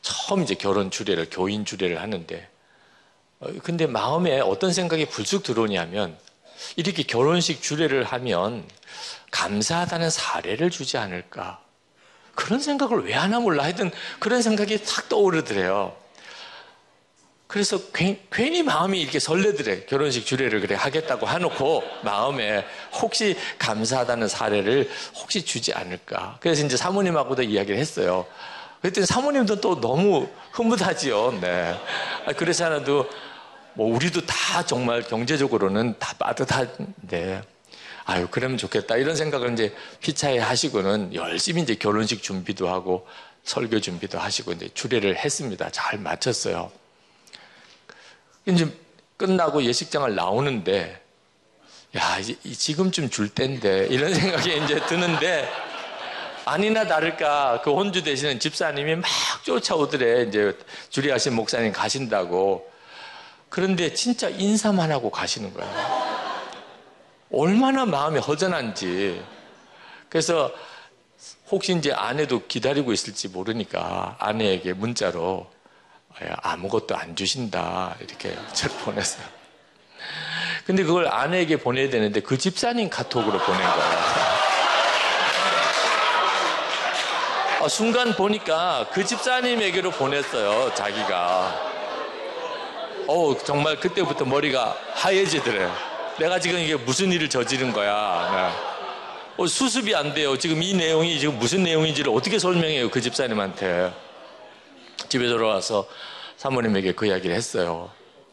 처음 이제 결혼 주례를, 교인 주례를 하는데, 근데 마음에 어떤 생각이 불쑥 들어오냐면, 이렇게 결혼식 주례를 하면 감사하다는 사례를 주지 않을까, 그런 생각을 왜 하나 몰라. 하여튼 그런 생각이 탁 떠오르더래요. 그래서 괜히 마음이 이렇게 설레더래. 결혼식 주례를 그래 하겠다고 해놓고 마음에 혹시 감사하다는 사례를 혹시 주지 않을까. 그래서 이제 사모님하고도 이야기를 했어요. 그랬더니 사모님도 또 너무 흐뭇하지요. 네. 그래서 하나도 우리도 다 정말 경제적으로는 다 빠듯한데, 그러면 좋겠다, 이런 생각을 이제 피차에 하시고는 열심히 이제 결혼식 준비도 하고 설교 준비도 하시고 이제 주례를 했습니다. 잘 마쳤어요. 이제 끝나고 예식장을 나오는데, 이제 지금쯤 줄 때인데, 이런 생각이 이제 드는데, 아니나 다를까 그 혼주 되시는 집사님이 막 쫓아오더래. 이제 주례하신 목사님 가신다고. 그런데 진짜 인사만 하고 가시는 거예요. 얼마나 마음이 허전한지. 그래서 혹시 이제 아내도 기다리고 있을지 모르니까 아내에게 문자로 아무것도 안 주신다 이렇게 저를 보냈어요. 근데 그걸 아내에게 보내야 되는데 그 집사님 카톡으로 보낸 거예요. 순간 보니까 그 집사님에게로 보냈어요, 자기가. 정말 그때부터 머리가 하얘지더래요. 내가 지금 이게 무슨 일을 저지른 거야. 수습이 안 돼요. 지금 이 내용이 지금 무슨 내용인지를 어떻게 설명해요, 그 집사님한테. 집에 돌아와서 사모님에게 그 이야기를 했어요.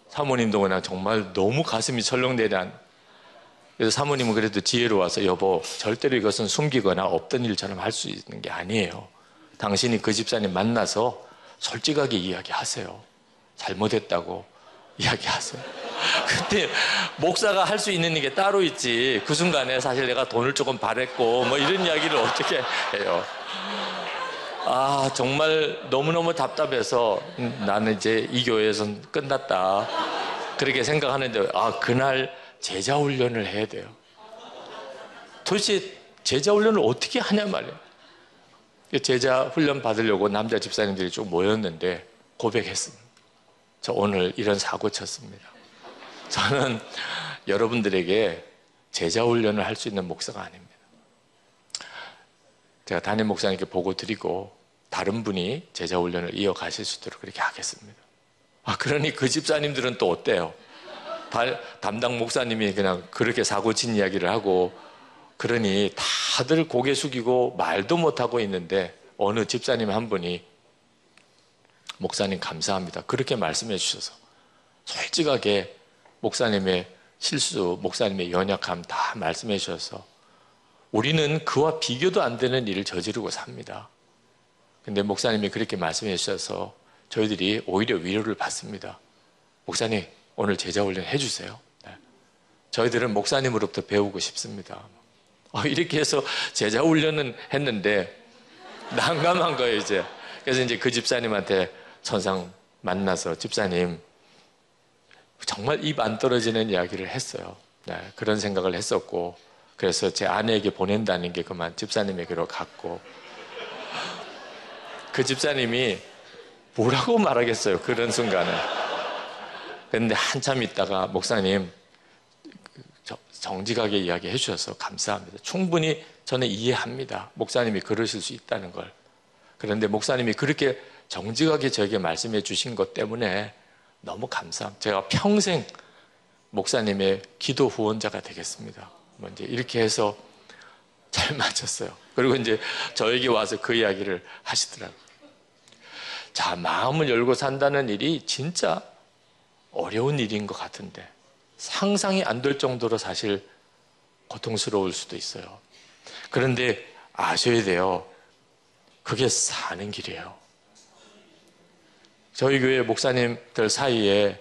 사모님도 그냥 정말 너무 가슴이 철렁내란. 그래서 사모님은 그래도 지혜로워서 여보, 절대로 이것은 숨기거나 없던 일처럼 할 수 있는 게 아니에요. 당신이 그 집사님 만나서 솔직하게 이야기하세요. 잘못했다고 이야기하세요. 그때 목사가 할 수 있는 게 따로 있지. 그 순간에 사실 내가 돈을 조금 바랬고 뭐 이런 이야기를 어떻게 해요. 정말 너무너무 답답해서 나는 이제 이 교회에선 끝났다 그렇게 생각하는데 그날 제자 훈련을 해야 돼요. 도대체 제자 훈련을 어떻게 하냐 말이에요. 제자 훈련 받으려고 남자 집사님들이 쭉 모였는데 고백했습니다. 저 오늘 이런 사고 쳤습니다. 저는 여러분들에게 제자 훈련을 할 수 있는 목사가 아닙니다. 제가 담임 목사님께 보고 드리고 다른 분이 제자 훈련을 이어가실 수 있도록 그렇게 하겠습니다. 그러니 그 집사님들은 또 어때요? 담당 목사님이 그냥 그렇게 사고 친 이야기를 하고 그러니 다들 고개 숙이고 말도 못하고 있는데 어느 집사님 한 분이 목사님 감사합니다. 그렇게 말씀해 주셔서 솔직하게 목사님의 실수, 목사님의 연약함 다 말씀해 주셔서 우리는 그와 비교도 안 되는 일을 저지르고 삽니다. 근데 목사님이 그렇게 말씀해 주셔서 저희들이 오히려 위로를 받습니다. 목사님 오늘 제자 훈련 해주세요. 저희들은 목사님으로부터 배우고 싶습니다. 이렇게 해서 제자 훈련은 했는데 난감한 거예요 이제. 그래서 이제 그 집사님한테 천상 만나서 집사님 정말 입 안 떨어지는 이야기를 했어요. 그런 생각을 했었고 그래서 제 아내에게 보낸다는 게 그만 집사님에게로 갔고 그 집사님이 뭐라고 말하겠어요 그런 순간에. 그런데 한참 있다가 목사님 정직하게 이야기해 주셔서 감사합니다. 충분히 저는 이해합니다. 목사님이 그러실 수 있다는 걸. 그런데 목사님이 그렇게 정직하게 저에게 말씀해 주신 것 때문에 너무 감사합니다. 제가 평생 목사님의 기도 후원자가 되겠습니다. 이제 이렇게 해서 잘 맞췄어요. 그리고 이제 저에게 와서 그 이야기를 하시더라고요. 자, 마음을 열고 산다는 일이 진짜 어려운 일인 것 같은데 상상이 안 될 정도로 사실 고통스러울 수도 있어요. 그런데 아셔야 돼요. 그게 사는 길이에요. 저희 교회 목사님들 사이에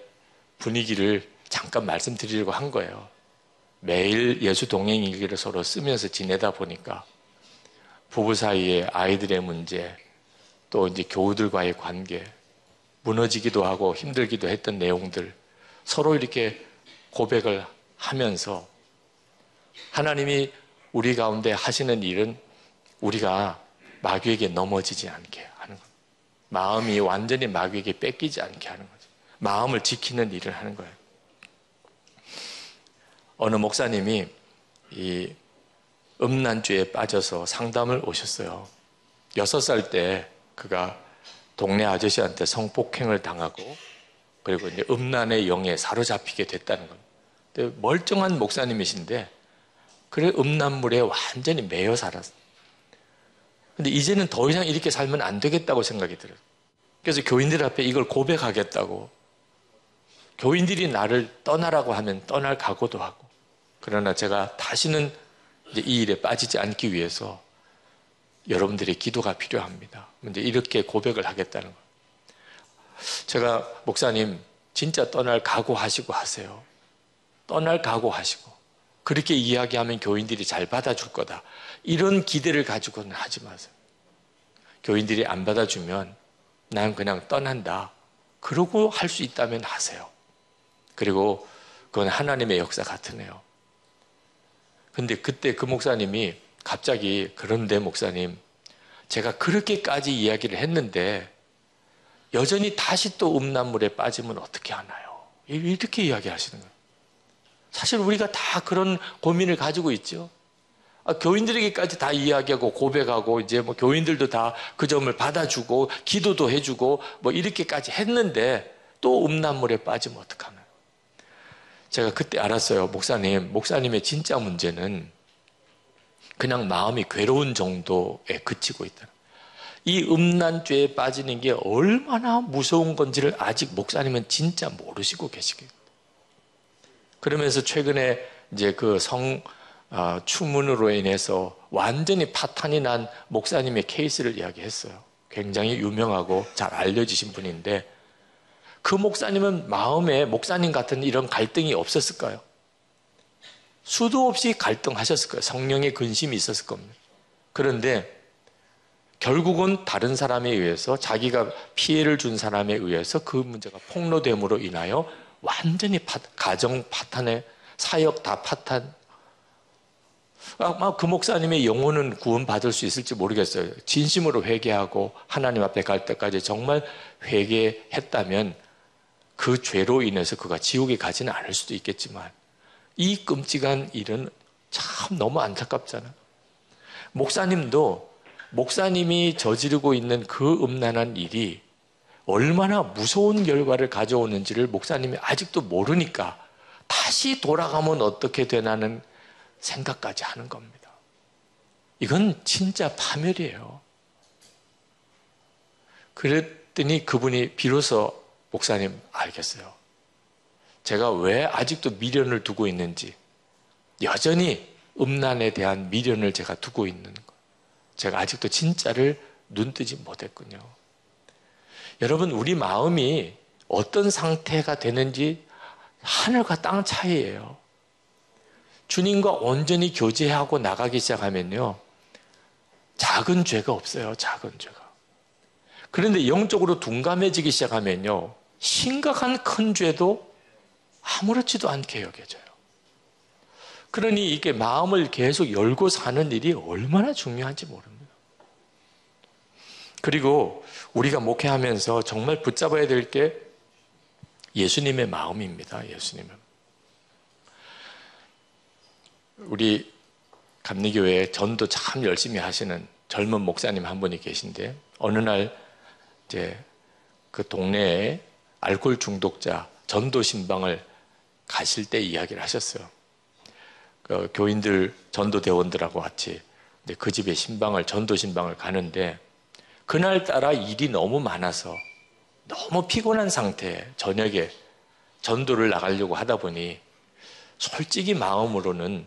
분위기를 잠깐 말씀드리려고 한 거예요. 매일 예수 동행일기를 서로 쓰면서 지내다 보니까 부부 사이에 아이들의 문제, 또 이제 교우들과의 관계, 무너지기도 하고 힘들기도 했던 내용들 서로 이렇게 고백을 하면서 하나님이 우리 가운데 하시는 일은 우리가 마귀에게 넘어지지 않게 하는 것. 마음이 완전히 마귀에게 뺏기지 않게 하는 거죠. 마음을 지키는 일을 하는 거예요. 어느 목사님이 이 음란죄에 빠져서 상담을 오셨어요. 6살 때 그가 동네 아저씨한테 성폭행을 당하고 그리고 이제 음란의 영에 사로잡히게 됐다는 겁니다. 근데 멀쩡한 목사님이신데 그래 음란물에 완전히 매여 살았어요. 근데 이제는 더 이상 이렇게 살면 안 되겠다고 생각이 들어요. 그래서 교인들 앞에 이걸 고백하겠다고. 교인들이 나를 떠나라고 하면 떠날 각오도 하고. 그러나 제가 다시는 이제 이 일에 빠지지 않기 위해서 여러분들의 기도가 필요합니다. 이제 이렇게 고백을 하겠다는 거예요. 제가 목사님 진짜 떠날 각오하시고 하세요. 떠날 각오하시고 그렇게 이야기하면 교인들이 잘 받아줄 거다. 이런 기대를 가지고는 하지 마세요. 교인들이 안 받아주면 난 그냥 떠난다. 그러고 할 수 있다면 하세요. 그리고 그건 하나님의 역사 같으네요. 근데 그때 그 목사님이 갑자기 그런데 목사님 제가 그렇게까지 이야기를 했는데 여전히 다시 또 음란물에 빠지면 어떻게 하나요? 이렇게 이야기하시는 거예요. 사실 우리가 다 그런 고민을 가지고 있죠. 교인들에게까지 다 이야기하고 고백하고 이제 뭐 교인들도 다 그 점을 받아주고 기도도 해주고 뭐 이렇게까지 했는데 또 음란물에 빠지면 어떡하나요? 제가 그때 알았어요. 목사님의 진짜 문제는 그냥 마음이 괴로운 정도에 그치고 있다. 이 음란죄에 빠지는 게 얼마나 무서운 건지를 아직 목사님은 진짜 모르시고 계시겠다. 그러면서 최근에 이제 그 추문으로 인해서 완전히 파탄이 난 목사님의 케이스를 이야기했어요. 굉장히 유명하고 잘 알려지신 분인데 그 목사님은 마음에 목사님 같은 이런 갈등이 없었을까요? 수도 없이 갈등하셨을 거예요. 성령의 근심이 있었을 겁니다. 그런데 결국은 다른 사람에 의해서 자기가 피해를 준 사람에 의해서 그 문제가 폭로됨으로 인하여 완전히 가정 파탄에 사역 다 파탄. 아마 그 목사님의 영혼은 구원받을 수 있을지 모르겠어요. 진심으로 회개하고 하나님 앞에 갈 때까지 정말 회개했다면 그 죄로 인해서 그가 지옥에 가지는 않을 수도 있겠지만 이 끔찍한 일은 참 너무 안타깝잖아요. 목사님이 저지르고 있는 그 음란한 일이 얼마나 무서운 결과를 가져오는지를 목사님이 아직도 모르니까 다시 돌아가면 어떻게 되나는 생각까지 하는 겁니다. 이건 진짜 파멸이에요. 그랬더니 그분이 비로소 목사님 알겠어요. 제가 왜 아직도 미련을 두고 있는지, 여전히 음란에 대한 미련을 제가 두고 있는 거. 제가 아직도 진짜를 눈뜨지 못했군요. 여러분, 우리 마음이 어떤 상태가 되는지 하늘과 땅 차이예요. 주님과 온전히 교제하고 나가기 시작하면요, 작은 죄가 없어요. 작은 죄가. 그런데 영적으로 둔감해지기 시작하면요, 심각한 큰 죄도 아무렇지도 않게 여겨져요. 그러니 이게 마음을 계속 열고 사는 일이 얼마나 중요한지 모릅니다. 그리고 우리가 목회하면서 정말 붙잡아야 될 게 예수님의 마음입니다. 예수님은. 우리 감리교회에 전도 참 열심히 하시는 젊은 목사님 한 분이 계신데 어느 날 이제 그 동네에 알코올 중독자 전도 신방을 가실 때 이야기를 하셨어요. 그 교인들 전도대원들하고 같이 그 집에 전도 신방을 가는데 그날따라 일이 너무 많아서 너무 피곤한 상태에 저녁에 전도를 나가려고 하다 보니 솔직히 마음으로는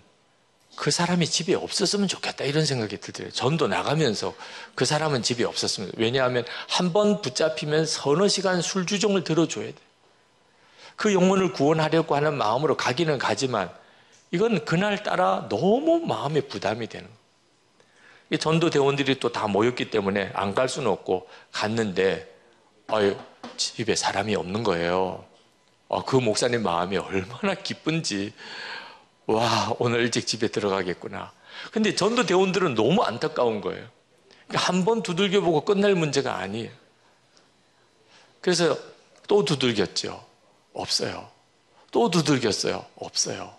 그 사람이 집에 없었으면 좋겠다 이런 생각이 들더래요. 전도 나가면서 그 사람은 집에 없었으면. 왜냐하면 한 번 붙잡히면 서너 시간 술주정을 들어줘야 돼. 그 영혼을 구원하려고 하는 마음으로 가기는 가지만 이건 그날따라 너무 마음에 부담이 되는 거예요. 이 전도대원들이 또 다 모였기 때문에 안 갈 수는 없고 갔는데 집에 사람이 없는 거예요. 그 목사님 마음이 얼마나 기쁜지, 와, 오늘 일찍 집에 들어가겠구나. 근데 전도대원들은 너무 안타까운 거예요. 한 번 두들겨보고 끝날 문제가 아니에요. 그래서 또 두들겼죠. 없어요. 또 두들겼어요. 없어요.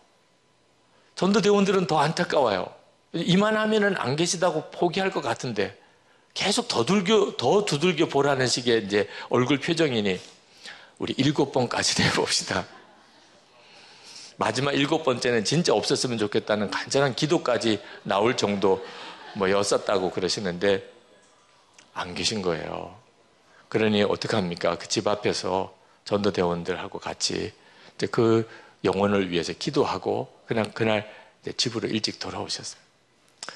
전도대원들은 더 안타까워요. 이만하면은 안 계시다고 포기할 것 같은데 계속 더 두들겨 보라는 식의 이제 얼굴 표정이니 우리 7번까지 해봅시다. 마지막 7번째는 진짜 없었으면 좋겠다는 간절한 기도까지 나올 정도 였었다고 그러시는데 안 계신 거예요. 그러니 어떡합니까? 그 집 앞에서 전도대원들하고 같이 이제 그 영혼을 위해서 기도하고 그냥 그날 집으로 일찍 돌아오셨어요.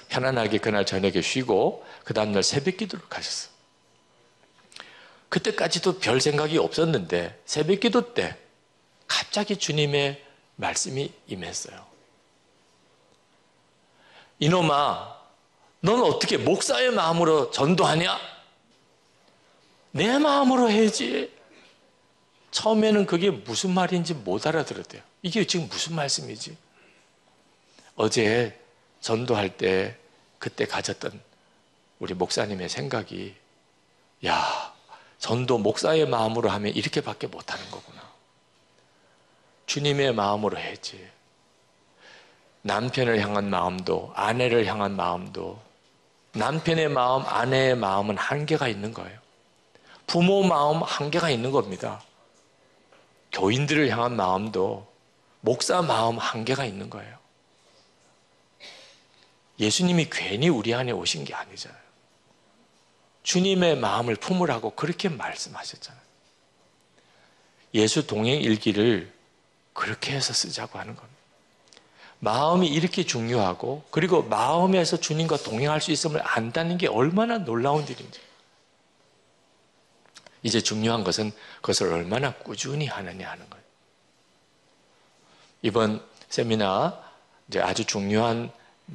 편안하게 그날 저녁에 쉬고 그 다음날 새벽 기도를 가셨어요. 그때까지도 별 생각이 없었는데 새벽 기도 때 갑자기 주님의 말씀이 임했어요. 이놈아, 넌 어떻게 목사의 마음으로 전도하냐? 내 마음으로 해야지. 처음에는 그게 무슨 말인지 못 알아들었대요. 이게 지금 무슨 말씀이지? 어제 전도할 때 그때 가졌던 우리 목사님의 생각이, 야, 전도 목사의 마음으로 하면 이렇게밖에 못하는 거구나. 주님의 마음으로 해야지. 남편을 향한 마음도, 아내를 향한 마음도, 남편의 마음, 아내의 마음은 한계가 있는 거예요. 부모 마음 한계가 있는 겁니다. 교인들을 향한 마음도, 목사 마음 한계가 있는 거예요. 예수님이 괜히 우리 안에 오신 게 아니잖아요. 주님의 마음을 품으라고 그렇게 말씀하셨잖아요. 예수 동행 일기를 그렇게 해서 쓰자고 하는 겁니다. 마음이 이렇게 중요하고, 그리고 마음에서 주님과 동행할 수 있음을 안다는 게 얼마나 놀라운 일인지. 이제 중요한 것은 그것을 얼마나 꾸준히 하느냐 하는 거예요. 이번 세미나 이제 아주 중요한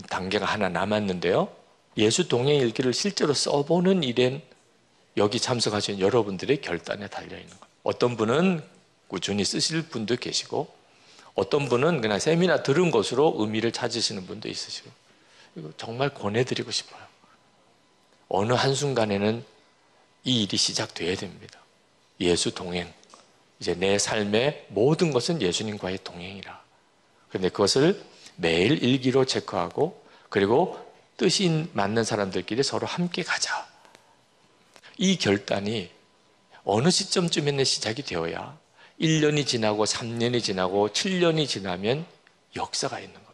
단계가 하나 남았는데요. 예수 동행 일기를 실제로 써보는 일엔 여기 참석하신 여러분들의 결단에 달려있는 거예요. 어떤 분은 꾸준히 쓰실 분도 계시고, 어떤 분은 그냥 세미나 들은 것으로 의미를 찾으시는 분도 있으시고, 이거 정말 권해드리고 싶어요. 어느 한순간에는 이 일이 시작돼야 됩니다. 예수 동행. 이제 내 삶의 모든 것은 예수님과의 동행이라. 그런데 그것을 매일 일기로 체크하고, 그리고 뜻이 맞는 사람들끼리 서로 함께 가자. 이 결단이 어느 시점쯤에는 시작이 되어야 1년이 지나고 3년이 지나고 7년이 지나면 역사가 있는 거예요.